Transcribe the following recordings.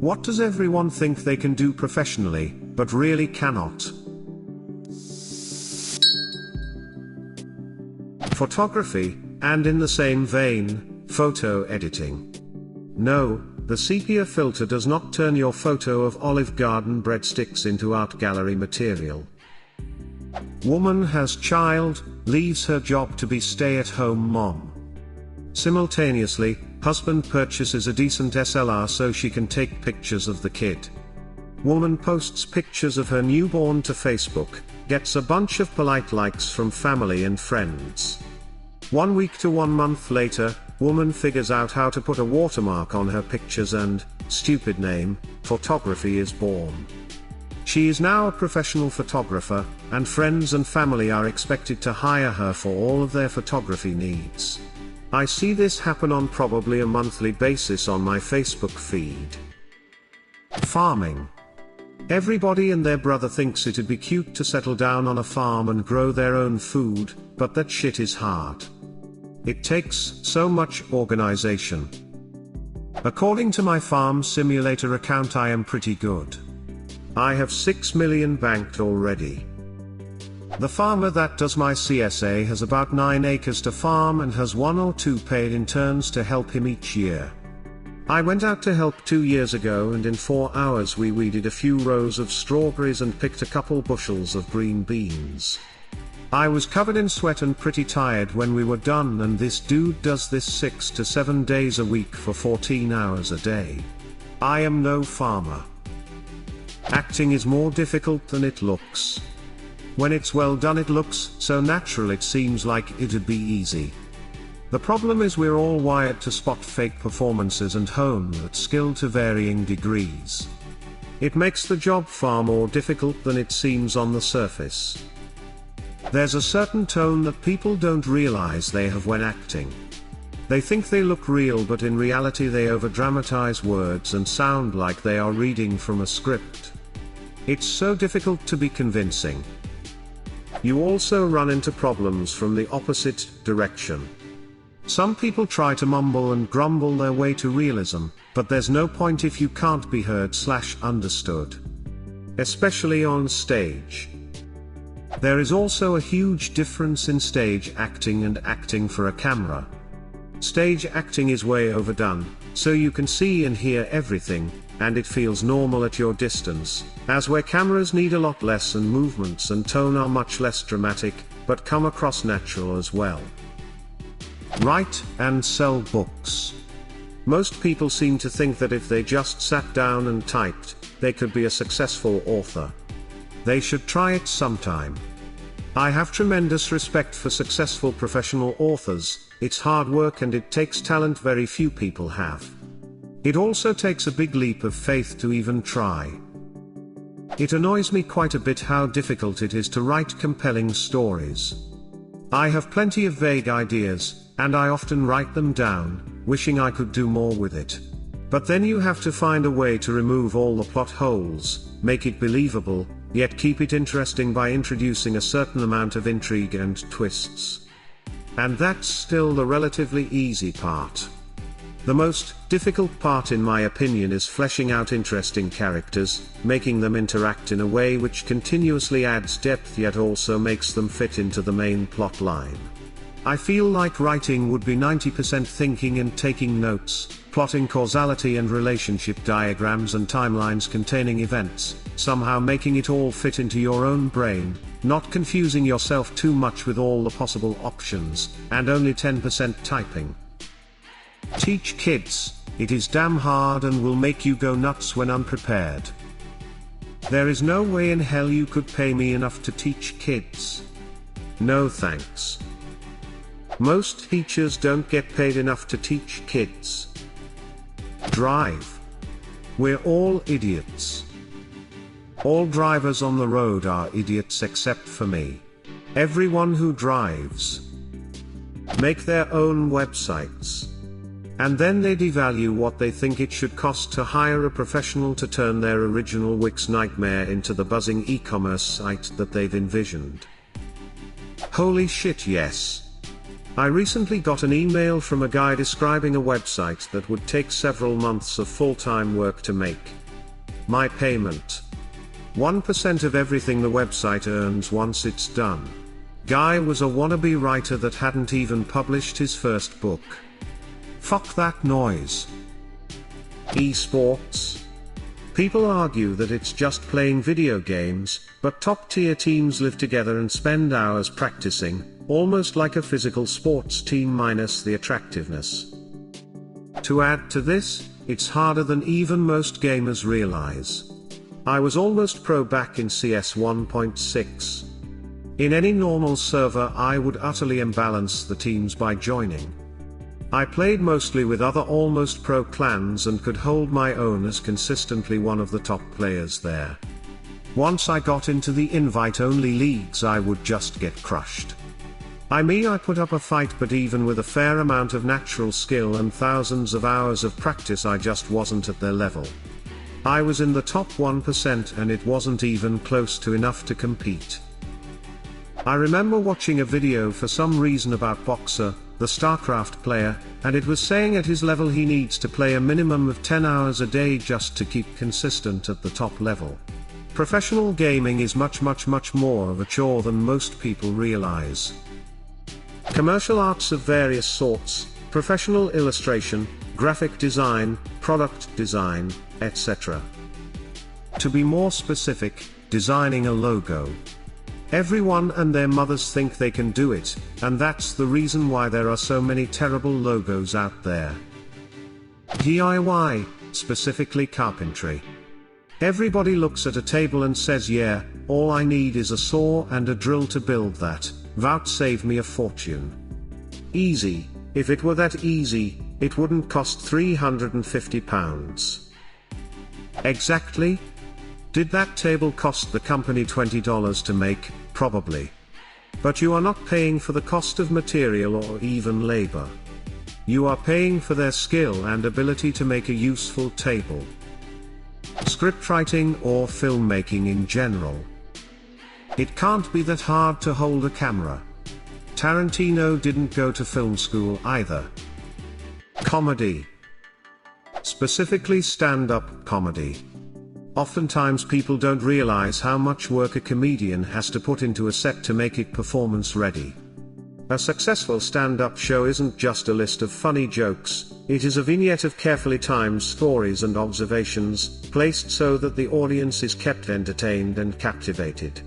What does everyone think they can do professionally, but really cannot? Photography, and in the same vein, photo editing. No, the sepia filter does not turn your photo of Olive Garden breadsticks into art gallery material. Woman has child, leaves her job to be stay-at-home mom. Simultaneously, husband purchases a decent SLR so she can take pictures of the kid. Woman posts pictures of her newborn to Facebook, gets a bunch of polite likes from family and friends. 1 week to 1 month later, woman figures out how to put a watermark on her pictures and, stupid name, photography is born. She is now a professional photographer, and friends and family are expected to hire her for all of their photography needs. I see this happen on probably a monthly basis on my Facebook feed. Farming. Everybody and their brother thinks it'd be cute to settle down on a farm and grow their own food, but that shit is hard. It takes so much organization. According to my farm simulator account, I am pretty good. I have 6 million banked already. The farmer that does my CSA has about 9 acres to farm and has 1 or 2 paid interns to help him each year. I went out to help 2 years ago, and in 4 hours we weeded a few rows of strawberries and picked a couple bushels of green beans. I was covered in sweat and pretty tired when we were done, and this dude does this 6 to 7 days a week for 14 hours a day. I am no farmer. Acting is more difficult than it looks. When it's well done it looks so natural it seems like it'd be easy. The problem is we're all wired to spot fake performances and hone that skill to varying degrees. It makes the job far more difficult than it seems on the surface. There's a certain tone that people don't realize they have when acting. They think they look real, but in reality they overdramatize words and sound like they are reading from a script. It's so difficult to be convincing. You also run into problems from the opposite direction. Some people try to mumble and grumble their way to realism, but there's no point if you can't be heard/understood. Especially on stage. There is also a huge difference in stage acting and acting for a camera. Stage acting is way overdone, so you can see and hear everything, and it feels normal at your distance, as where cameras need a lot less and movements and tone are much less dramatic, but come across natural as well. Write and sell books. Most people seem to think that if they just sat down and typed, they could be a successful author. They should try it sometime. I have tremendous respect for successful professional authors. It's hard work and it takes talent very few people have. It also takes a big leap of faith to even try. It annoys me quite a bit how difficult it is to write compelling stories. I have plenty of vague ideas, and I often write them down, wishing I could do more with it. But then you have to find a way to remove all the plot holes, make it believable, yet keep it interesting by introducing a certain amount of intrigue and twists. And that's still the relatively easy part. The most difficult part in my opinion is fleshing out interesting characters, making them interact in a way which continuously adds depth yet also makes them fit into the main plot line. I feel like writing would be 90% thinking and taking notes, plotting causality and relationship diagrams and timelines containing events, somehow making it all fit into your own brain, not confusing yourself too much with all the possible options, and only 10% typing. Teach kids. It is damn hard and will make you go nuts when unprepared. There is no way in hell you could pay me enough to teach kids. No thanks. Most teachers don't get paid enough to teach kids. Drive. We're all idiots. All drivers on the road are idiots except for me. Everyone who drives. Make their own websites. And then they devalue what they think it should cost to hire a professional to turn their original Wix nightmare into the buzzing e-commerce site that they've envisioned. Holy shit, yes. I recently got an email from a guy describing a website that would take several months of full-time work to make. My payment: 1% of everything the website earns once it's done. Guy was a wannabe writer that hadn't even published his first book. Fuck that noise. Esports. People argue that it's just playing video games, but top-tier teams live together and spend hours practicing, almost like a physical sports team minus the attractiveness. To add to this, it's harder than even most gamers realize. I was almost pro back in CS 1.6. In any normal server I would utterly imbalance the teams by joining. I played mostly with other almost pro clans and could hold my own as consistently one of the top players there. Once I got into the invite-only leagues I would just get crushed. I put up a fight, but even with a fair amount of natural skill and thousands of hours of practice I just wasn't at their level. I was in the top 1% and it wasn't even close to enough to compete. I remember watching a video for some reason about Boxer, the StarCraft player, and it was saying at his level he needs to play a minimum of 10 hours a day just to keep consistent at the top level. Professional gaming is much more of a chore than most people realize. Commercial arts of various sorts, professional illustration, graphic design, product design, etc. To be more specific, designing a logo. Everyone and their mothers think they can do it, and that's the reason why there are so many terrible logos out there. DIY, specifically carpentry. Everybody looks at a table and says, yeah, all I need is a saw and a drill to build that, vouchsafe me a fortune. Easy. If it were that easy, it wouldn't cost £350. Exactly. Did that table cost the company $20 to make? Probably. But you are not paying for the cost of material or even labor. You are paying for their skill and ability to make a useful table. Scriptwriting or filmmaking in general. It can't be that hard to hold a camera. Tarantino didn't go to film school either. Comedy. Specifically stand-up comedy. Oftentimes people don't realize how much work a comedian has to put into a set to make it performance ready. A successful stand-up show isn't just a list of funny jokes, it is a vignette of carefully timed stories and observations, placed so that the audience is kept entertained and captivated.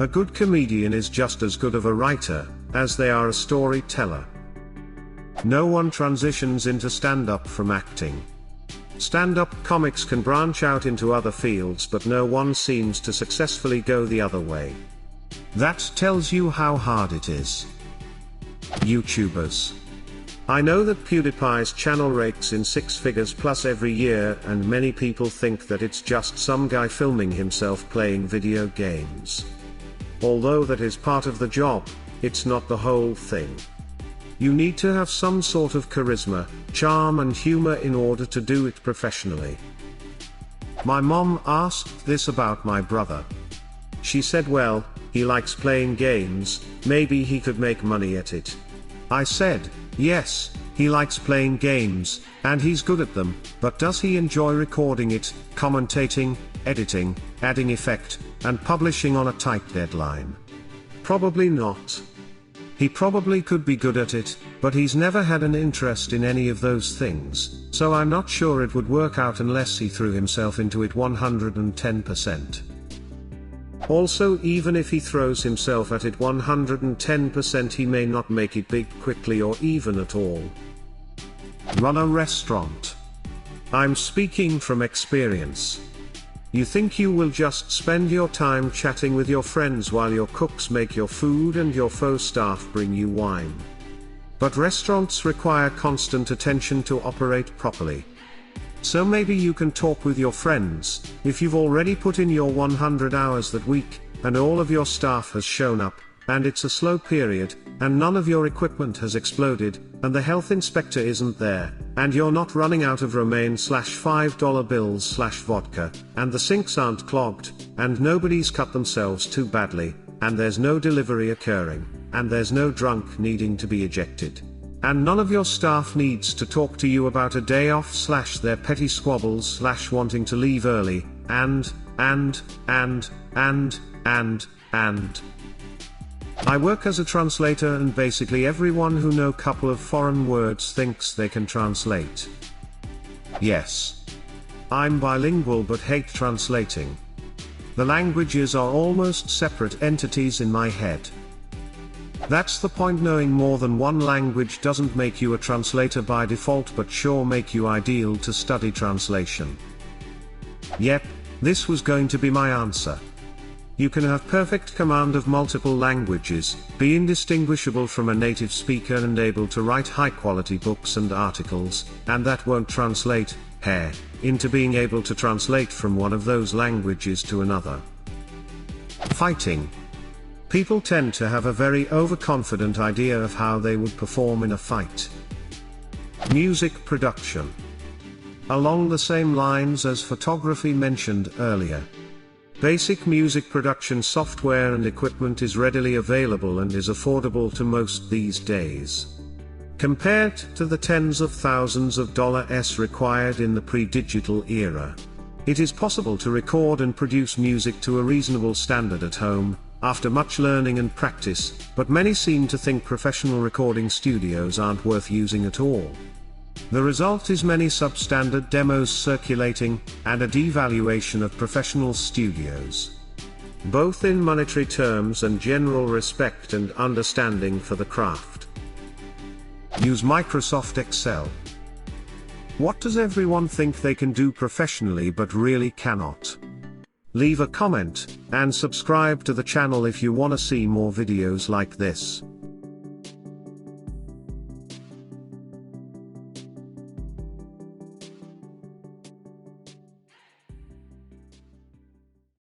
A good comedian is just as good of a writer as they are a storyteller. No one transitions into stand-up from acting. Stand-up comics can branch out into other fields, but no one seems to successfully go the other way. That tells you how hard it is. YouTubers. I know that PewDiePie's channel rakes in 6 figures plus every year, and many people think that it's just some guy filming himself playing video games. Although that is part of the job, it's not the whole thing. You need to have some sort of charisma, charm and humor in order to do it professionally. My mom asked this about my brother. She said, well, he likes playing games, maybe he could make money at it. I said, yes, he likes playing games, and he's good at them, but does he enjoy recording it, commentating, editing, adding effect, and publishing on a tight deadline? Probably not. He probably could be good at it, but he's never had an interest in any of those things, so I'm not sure it would work out unless he threw himself into it 110%. Also, even if he throws himself at it 110%, he may not make it big quickly or even at all. Run a restaurant. I'm speaking from experience. You think you will just spend your time chatting with your friends while your cooks make your food and your faux staff bring you wine. But restaurants require constant attention to operate properly. So maybe you can talk with your friends, if you've already put in your 100 hours that week, and all of your staff has shown up, and it's a slow period, and none of your equipment has exploded, and the health inspector isn't there, and you're not running out of Romaine/$5 bills/vodka, and the sinks aren't clogged, and nobody's cut themselves too badly, and there's no delivery occurring. and there's no drunk needing to be ejected. And none of your staff needs to talk to you about a day off / their petty squabbles / wanting to leave early, and. I work as a translator, and basically everyone who knows a couple of foreign words thinks they can translate. Yes. I'm bilingual but hate translating. The languages are almost separate entities in my head. That's the point. Knowing more than one language doesn't make you a translator by default, but sure make you ideal to study translation. Yep, this was going to be my answer. You can have perfect command of multiple languages, be indistinguishable from a native speaker and able to write high-quality books and articles, and that won't translate, into being able to translate from one of those languages to another. Fighting. People tend to have a very overconfident idea of how they would perform in a fight. Music production. Along the same lines as photography mentioned earlier. Basic music production software and equipment is readily available and is affordable to most these days. Compared to the tens of thousands of dollars required in the pre-digital era, it is possible to record and produce music to a reasonable standard at home, after much learning and practice, but many seem to think professional recording studios aren't worth using at all. The result is many substandard demos circulating, and a devaluation of professional studios. Both in monetary terms and general respect and understanding for the craft. Use Microsoft Excel. What does everyone think they can do professionally but really cannot? Leave a comment, and subscribe to the channel if you want to see more videos like this.